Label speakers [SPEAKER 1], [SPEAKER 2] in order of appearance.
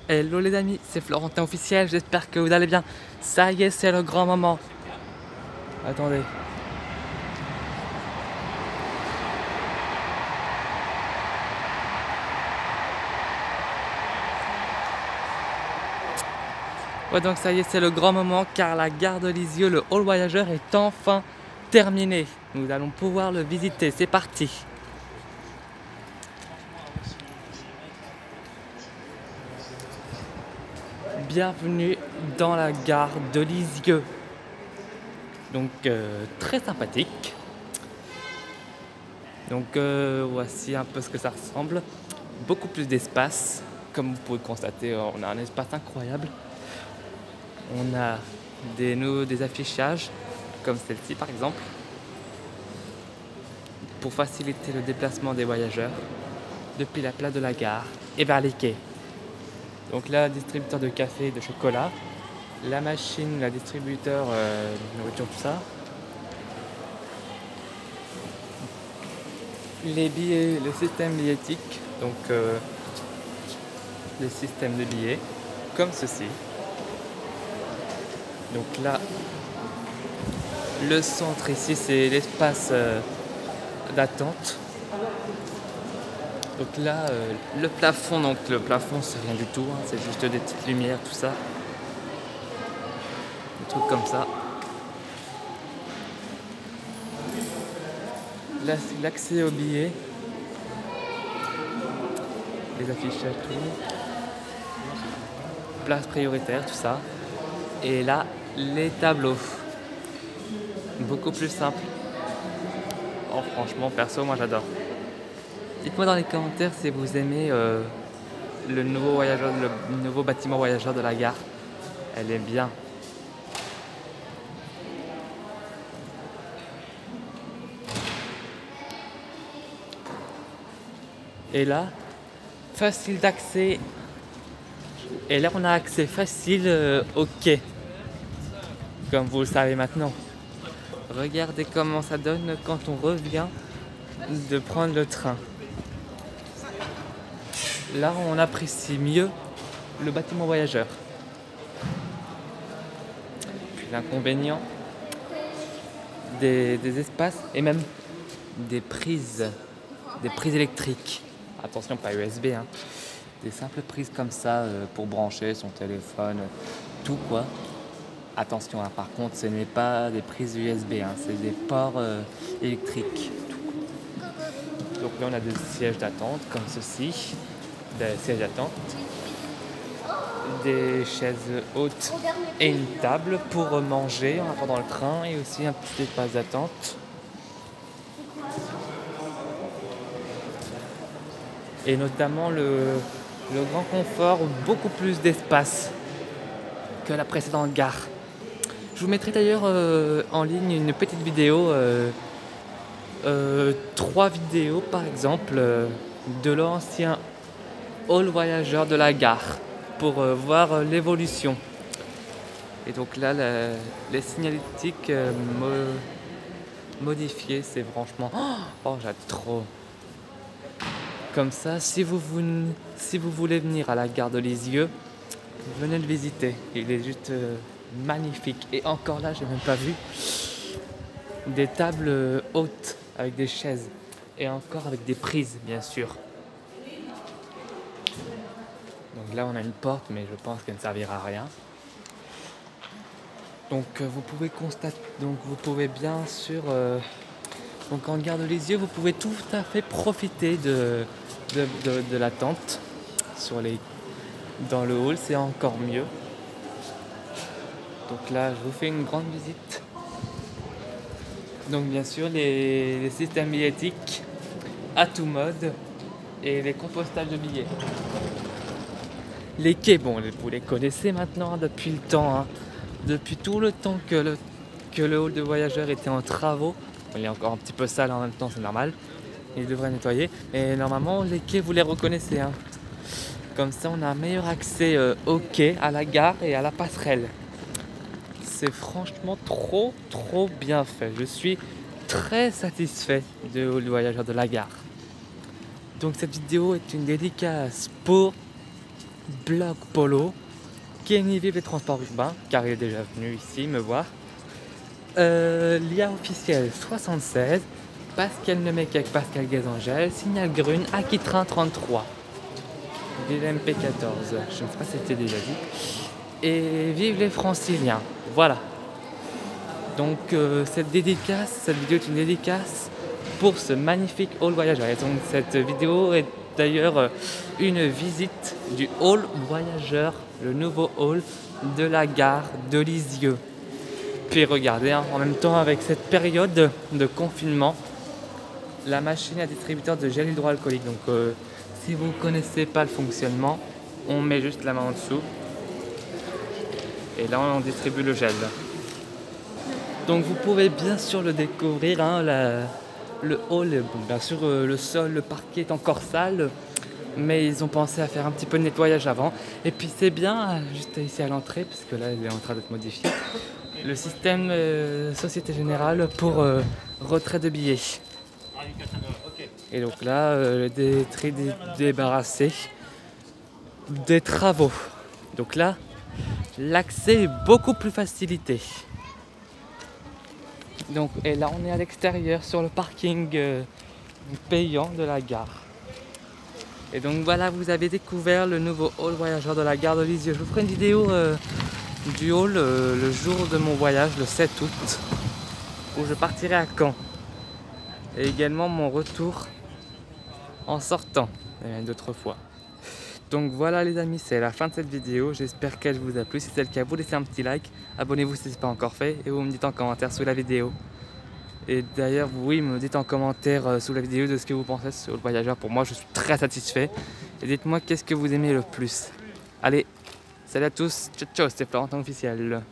[SPEAKER 1] Hello les amis, c'est Florentin officiel, j'espère que vous allez bien. Ça y est, c'est le grand moment. Attendez. Ouais, donc ça y est, c'est le grand moment car la gare de Lisieux, le hall voyageur est enfin terminé. Nous allons pouvoir le visiter, c'est parti. Bienvenue dans la gare de Lisieux. Donc très sympathique. Donc voici un peu ce que ça ressemble. Beaucoup plus d'espace. Comme vous pouvez constater, on a un espace incroyable. On a des affichages, comme celle-ci par exemple, pour faciliter le déplacement des voyageurs depuis la place de la gare et vers les quais. Donc là, distributeur de café et de chocolat, la machine, la distributeur de nourriture, tout ça. Les billets, le système billettique, donc les systèmes de billets, comme ceci. Donc là, le centre ici, c'est l'espace d'attente. Donc là, le plafond, c'est rien du tout, hein, c'est juste des petites lumières, tout ça. Des trucs comme ça. Là, c'est l'accès aux billets. Les affichages, tout. Place prioritaire, tout ça. Et là, les tableaux. Beaucoup plus simple. Oh, franchement, perso, moi j'adore. Dites-moi dans les commentaires si vous aimez le nouveau bâtiment voyageur de la gare. Elle est bien. Et là, facile d'accès. Et là, on a accès facile au quai. Comme vous le savez maintenant. Regardez comment ça donne quand on revient de prendre le train. Là, on apprécie mieux le bâtiment voyageur. Puis l'inconvénient des espaces et même des prises électriques. Attention, pas USB, hein. Des simples prises comme ça pour brancher son téléphone, tout quoi. Attention, hein, par contre, ce n'est pas des prises USB, hein, c'est des ports électriques. Donc là, on a des sièges d'attente comme ceci, des sièges d'attente, des chaises hautes et une table pour manger en attendant le train et aussi un petit espace d'attente. Et notamment le grand confort, beaucoup plus d'espace que la précédente gare. Je vous mettrai d'ailleurs en ligne une petite vidéo, 3 vidéos par exemple, de l'ancien hall voyageur de la gare pour voir l'évolution. Et donc là, les signalétiques modifiées, c'est franchement... Oh, j'adore trop. Comme ça, si vous voulez venir à la gare de Lisieux, venez le visiter. Il est juste magnifique. Et encore là, j'ai même pas vu des tables hautes avec des chaises. Et encore avec des prises, bien sûr. Donc là, on a une porte, mais je pense qu'elle ne servira à rien. Donc vous pouvez constater, donc vous pouvez bien sûr, donc en gare de Lisieux, vous pouvez tout à fait profiter de l'attente dans le hall, c'est encore mieux. Donc là, je vous fais une grande visite. Donc bien sûr, les systèmes billettiques à tout mode et les compostages de billets. Les quais, bon, vous les connaissez maintenant depuis le temps, hein. Depuis tout le temps que le hall de voyageurs était en travaux. Il est encore un petit peu sale en même temps, c'est normal. Il devrait nettoyer. Et normalement, les quais, vous les reconnaissez, hein. Comme ça, on a un meilleur accès au quai, à la gare et à la passerelle. C'est franchement trop bien fait. Je suis très satisfait du hall de voyageurs de la gare. Donc cette vidéo est une dédicace pour Bloc Polo, Kenny vive les transports urbains, car il est déjà venu ici me voir. L'IA officiel 76, Pascal Nemec avec Pascal Gazangel, Signal Grune, Aquitrin 33, Willem P14, je ne sais pas si c'était déjà dit, et vive les franciliens, voilà. Donc cette vidéo est une dédicace pour ce magnifique hall voyageur. Et donc cette vidéo est d'ailleurs une visite du hall voyageur, le nouveau hall de la gare de Lisieux. Puis regardez, hein, en même temps avec cette période de confinement, la machine à distributeur de gel hydroalcoolique. Donc si vous ne connaissez pas le fonctionnement, on met juste la main en dessous et là on distribue le gel. Donc vous pouvez bien sûr le découvrir, hein, le hall, bien sûr le sol, le parquet est encore sale, mais ils ont pensé à faire un petit peu de nettoyage avant. Et puis c'est bien, juste ici à l'entrée, parce que là il est en train d'être modifié, le système Société Générale pour retrait de billets. Et donc là, des tri débarrassés des travaux. Donc là, l'accès est beaucoup plus facilité. Donc, et là on est à l'extérieur sur le parking payant de la gare. Et donc voilà, vous avez découvert le nouveau hall voyageur de la gare de Lisieux. Je vous ferai une vidéo du hall le jour de mon voyage, le 7 août, où je partirai à Caen. Et également mon retour en sortant, d'autres fois. Donc voilà les amis, c'est la fin de cette vidéo, j'espère qu'elle vous a plu. Si c'est le cas, vous laissez un petit like, abonnez-vous si ce n'est pas encore fait et vous me dites en commentaire sous la vidéo. Et d'ailleurs, oui, me dites en commentaire sous la vidéo de ce que vous pensez sur le voyageur. Pour moi, je suis très satisfait. Et dites-moi qu'est-ce que vous aimez le plus. Allez, salut à tous, ciao ciao, c'était Florentin officiel.